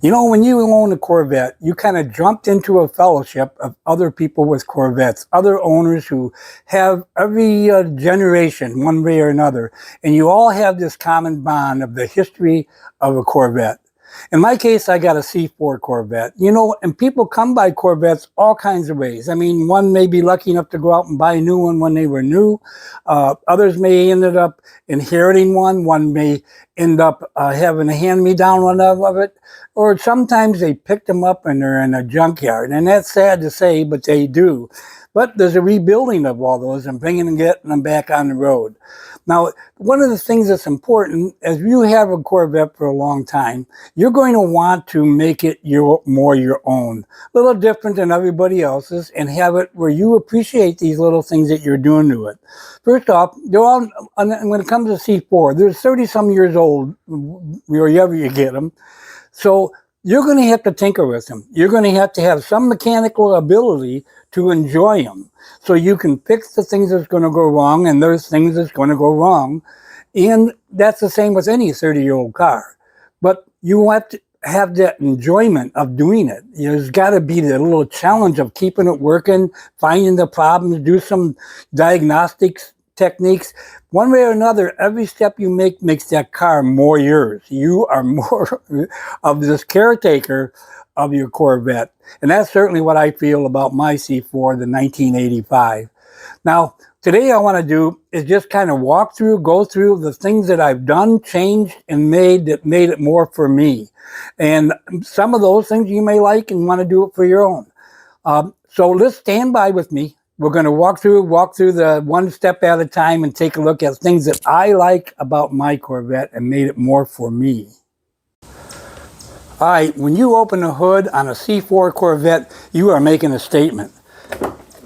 You know, when you own a Corvette, you kind of jumped into a fellowship of other people with Corvettes, other owners who have every generation, one way or another, and you all have this common bond of the history of a Corvette. In my case, I got a C4 Corvette. You know, and people come by Corvettes all kinds of ways. I mean, one may be lucky enough to go out and buy a new one when they were new. Others may ended up inheriting one. One may end up having a hand-me-down one of it. Or sometimes they pick them up and they're in a junkyard. And that's sad to say, but they do. But there's a rebuilding of all those and getting them back on the road. Now, one of the things that's important, as you have a Corvette for a long time, you're going to want to make it more your own. A little different than everybody else's, and have it where you appreciate these little things that you're doing to it. First off, they're all, when it comes to C4, they're 30-some years old, wherever you get them. So you're going to have to tinker with them. You're going to have some mechanical ability to enjoy them. So you can fix the things that's going to go wrong, and there's things that's going to go wrong. And that's the same with any 30-year-old car. But you have to have that enjoyment of doing it. There's got to be the little challenge of keeping it working, finding the problems, do some diagnostics techniques. One way or another, every step you make makes that car more yours. You are more of this caretaker of your Corvette. And that's certainly what I feel about my C4, the 1985. Now, today I want to do is just kind of go through the things that I've done, changed, and made it more for me. And some of those things you may like and want to do it for your own. So let's stand by with me. We're going to walk through the one step at a time and take a look at things that I like about my Corvette and made it more for me. All right, when you open the hood on a C4 Corvette, you are making a statement.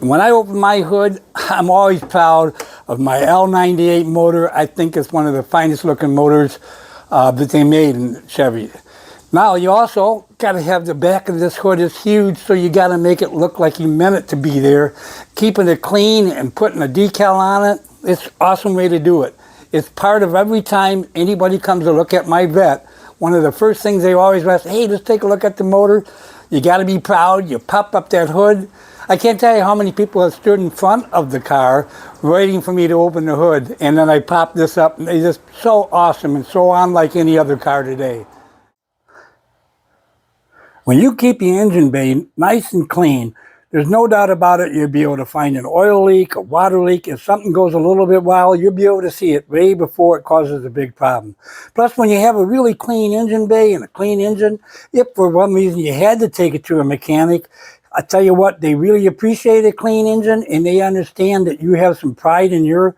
When I open my hood, I'm always proud of my L98 motor. I think it's one of the finest looking motors that they made in Chevy. Now, you also got to have the back of this hood is huge, so you got to make it look like you meant it to be there. Keeping it clean and putting a decal on it, it's an awesome way to do it. It's part of every time anybody comes to look at my Vette. One of the first things they always ask, hey, let's take a look at the motor. You got to be proud. You pop up that hood. I can't tell you how many people have stood in front of the car waiting for me to open the hood, and then I pop this up, and it's just so awesome and so unlike any other car today. When you keep the engine bay nice and clean, there's no doubt about it, you'll be able to find an oil leak, a water leak. If something goes a little bit wild, you'll be able to see it way before it causes a big problem. Plus, when you have a really clean engine bay and a clean engine, if for one reason you had to take it to a mechanic, I tell you what, they really appreciate a clean engine, and they understand that you have some pride in your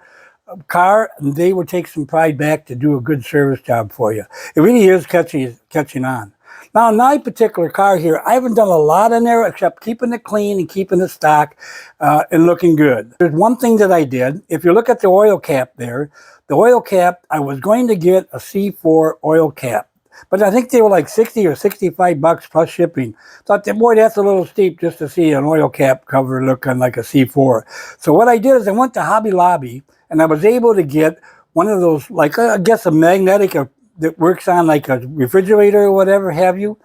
car, and they will take some pride back to do a good service job for you. It really is catching on. Now, in my particular car here, I haven't done a lot in there except keeping it clean and keeping it stock and looking good. There's one thing that I did. If you look at the oil cap there, the oil cap, I was going to get a C4 oil cap, but I think they were like 60 or 65 bucks plus shipping. Thought, boy, that's a little steep just to see an oil cap cover looking like a C4. So what I did is I went to Hobby Lobby, and I was able to get one of those, like I guess a magnetic that works on like a refrigerator or whatever have you.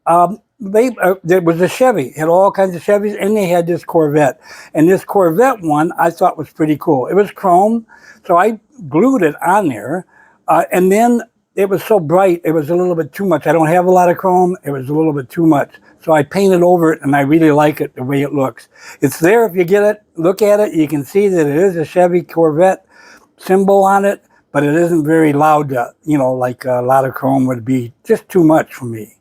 There was a Chevy, had all kinds of Chevys, and they had this Corvette. And this Corvette one I thought was pretty cool. It was chrome, so I glued it on there. And then it was so bright, it was a little bit too much. I don't have a lot of chrome, it was a little bit too much. So I painted over it, and I really like it the way it looks. It's there if you get it, look at it, you can see that it is a Chevy Corvette symbol on it. But it isn't very loud, you know, like a lot of chrome would be just too much for me.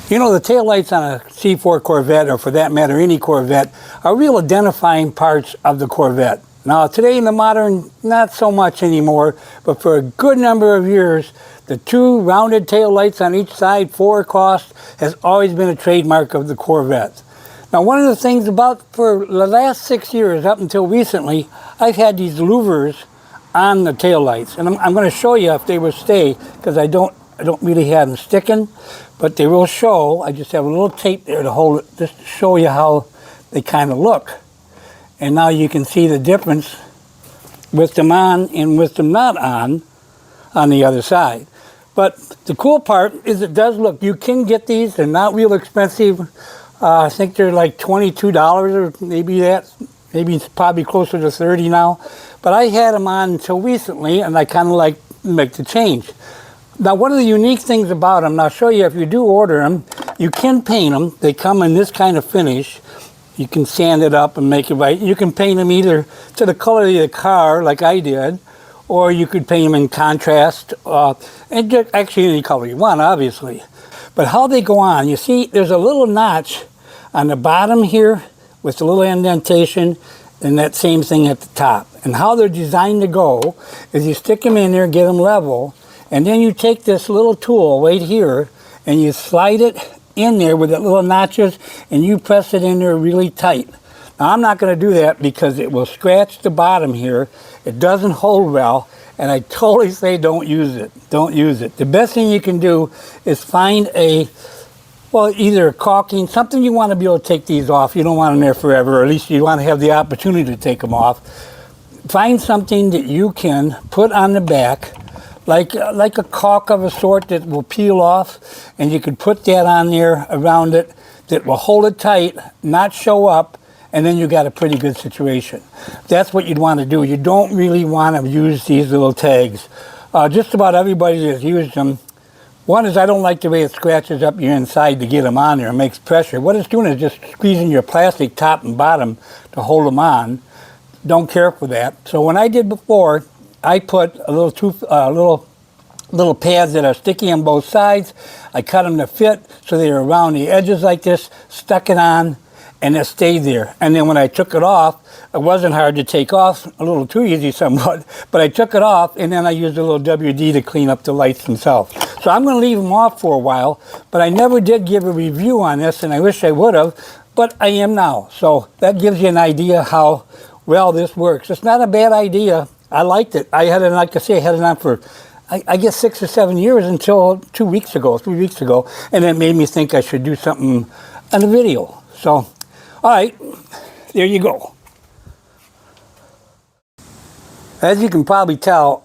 You know, the taillights on a C4 Corvette, or for that matter, any Corvette, are real identifying parts of the Corvette. Now, today in the modern, not so much anymore, but for a good number of years, the two rounded taillights on each side, 4 across, has always been a trademark of the Corvette. Now, one of the things for the last 6 years, up until recently, I've had these louvers on the taillights. And I'm going to show you if they will stay, because I don't really have them sticking, but they will show. I just have a little tape there to hold it, just to show you how they kind of look. And now you can see the difference with them on and with them not on. on the other side. But the cool part is it does look, you can get these, they're not real expensive. I think they're like $22 or maybe it's probably closer to 30 now. But I had them on until recently, and I kind of like make the change. Now, one of the unique things about them, and I'll show you if you do order them, you can paint them. They come in this kind of finish. You can sand it up and make it right. You can paint them either to the color of the car, like I did, or you could paint them in contrast, and just actually any color you want, obviously. But how they go on, you see there's a little notch on the bottom here with a little indentation, and that same thing at the top. And how they're designed to go is you stick them in there, get them level, and then you take this little tool right here and you slide it in there with the little notches and you press it in there really tight. Now I'm not going to do that because it will scratch the bottom here. It doesn't hold well, and I totally say don't use it. Don't use it. The best thing you can do is find either caulking, something you want to be able to take these off. You don't want them there forever, or at least you want to have the opportunity to take them off. Find something that you can put on the back, like a caulk of a sort that will peel off, and you can put that on there around it that will hold it tight, not show up, and then you got a pretty good situation. That's what you'd want to do. You don't really want to use these little tags. Just about everybody that's used them, one is I don't like the way it scratches up your inside to get them on there. It makes pressure. What it's doing is just squeezing your plastic top and bottom to hold them on. Don't care for that. So when I did before, I put a little pads that are sticky on both sides. I cut them to fit so they were around the edges like this, stuck it on, and it stayed there. And then when I took it off, it wasn't hard to take off, a little too easy somewhat, but I took it off and then I used a little WD to clean up the lights themselves. So I'm going to leave them off for a while, but I never did give a review on this, and I wish I would have, but I am now. So that gives you an idea how well this works. It's not a bad idea. I liked it. I had it, like I say, I had it on for, I guess 6 or 7 years until 3 weeks ago, and it made me think I should do something on a video. So, all right, there you go. As you can probably tell,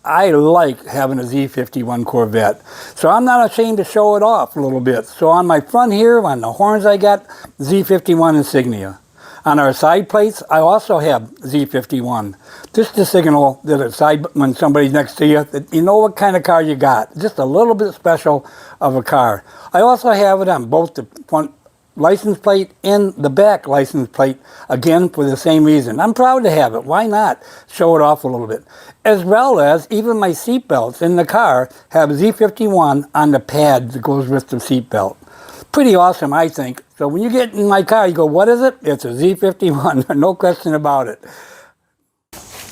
I like having a Z51 Corvette. So I'm not ashamed to show it off a little bit. So on my front here, on the horns I got Z51 insignia. On our side plates, I also have Z51. Just to signal that a side, when somebody's next to you, that you know what kind of car you got. Just a little bit special of a car. I also have it on both the front license plate and the back license plate, again, for the same reason. I'm proud to have it. Why not show it off a little bit? As well as even my seatbelts in the car have Z51 on the pad that goes with the seatbelt. Pretty awesome, I think. So when you get in my car, you go, what is it? It's a Z51, no question about it.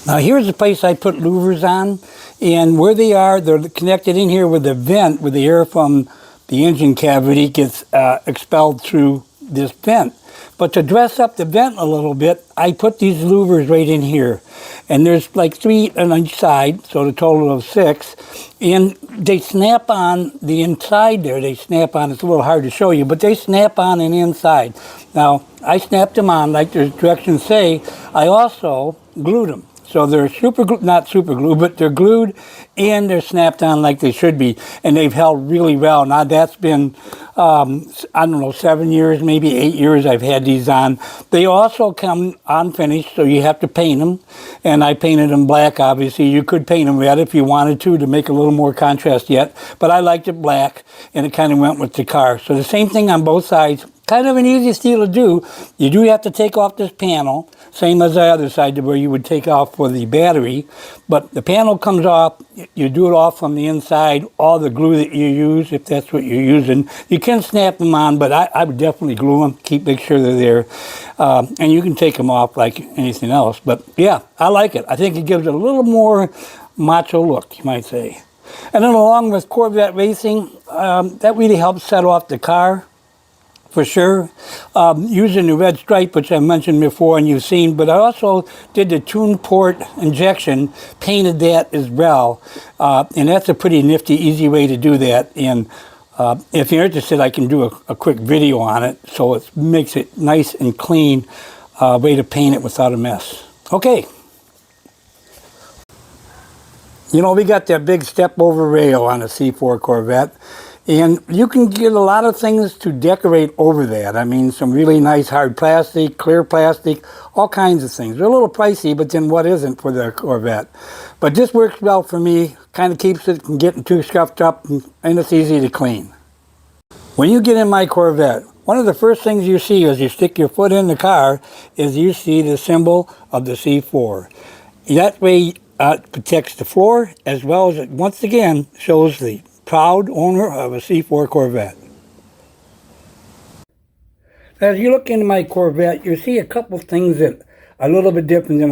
Now here's the place I put louvers on, and where they are, they're connected in here with the vent, where the air from the engine cavity gets expelled through this vent. But to dress up the vent a little bit, I put these louvers right in here. And there's like 3 on each side, so the total of 6. And they snap on the inside there. They snap on, it's a little hard to show you, but they snap on the inside. Now, I snapped them on like the directions say. I also glued them. So they're not super glue, but they're glued and they're snapped on like they should be. And they've held really well. Now that's been, I don't know, 7 years, maybe 8 years I've had these on. They also come unfinished, so you have to paint them. And I painted them black, obviously. You could paint them red if you wanted to make a little more contrast yet. But I liked it black, and it kind of went with the car. So the same thing on both sides. Kind of an easy deal to do. You do have to take off this panel, same as the other side where you would take off for the battery. But the panel comes off, you do it off from the inside, all the glue that you use, if that's what you're using. You can snap them on, but I would definitely glue them, make sure they're there. And you can take them off like anything else. But yeah, I like it. I think it gives it a little more macho look, you might say. And then along with Corvette racing, that really helps set off the car. For sure, using the red stripe, which I mentioned before and you've seen, but I also did the tune port injection, painted that as well, and that's a pretty nifty, easy way to do that. And if you're interested, I can do a quick video on it, so it makes it nice and clean way to paint it without a mess. Okay. You know, we got that big step-over rail on a C4 Corvette, and you can get a lot of things to decorate over that. I mean, some really nice hard plastic, clear plastic, all kinds of things. They're a little pricey, but then what isn't for the Corvette? But this works well for me, kind of keeps it from getting too scuffed up, and it's easy to clean. When you get in my Corvette, one of the first things you see as you stick your foot in the car is you see the symbol of the C4. That way it protects the floor, as well as it once again shows the proud owner of a C4 Corvette. As you look into my Corvette, you see a couple things that are a little bit different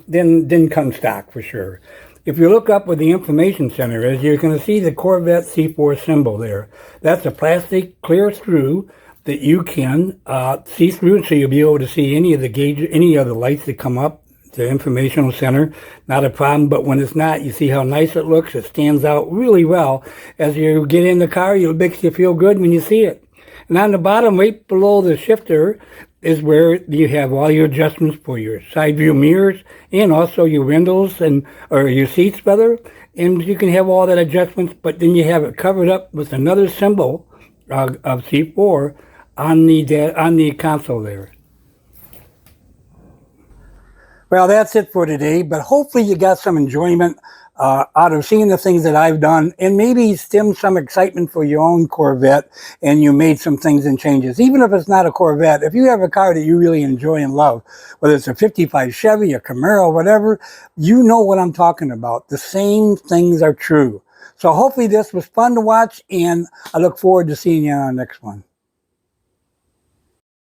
than didn't come stock for sure. If you look up where the information center is, you're going to see the Corvette C4 symbol there. That's a plastic clear screw that you can see through, so you'll be able to see any of the gauge, any of the lights that come up. The informational center, not a problem, but when it's not, you see how nice it looks. It stands out really well. As you get in the car, it makes you feel good when you see it. And on the bottom, right below the shifter, is where you have all your adjustments for your side view mirrors and also your windows or your seats rather. And you can have all that adjustments, but then you have it covered up with another symbol of C4 on the console there. Well, that's it for today, but hopefully you got some enjoyment out of seeing the things that I've done, and maybe stem some excitement for your own Corvette, and you made some things and changes. Even if it's not a Corvette, if you have a car that you really enjoy and love, whether it's a 55 Chevy, a Camaro, whatever, you know what I'm talking about. The same things are true. So hopefully this was fun to watch, and I look forward to seeing you on the next one.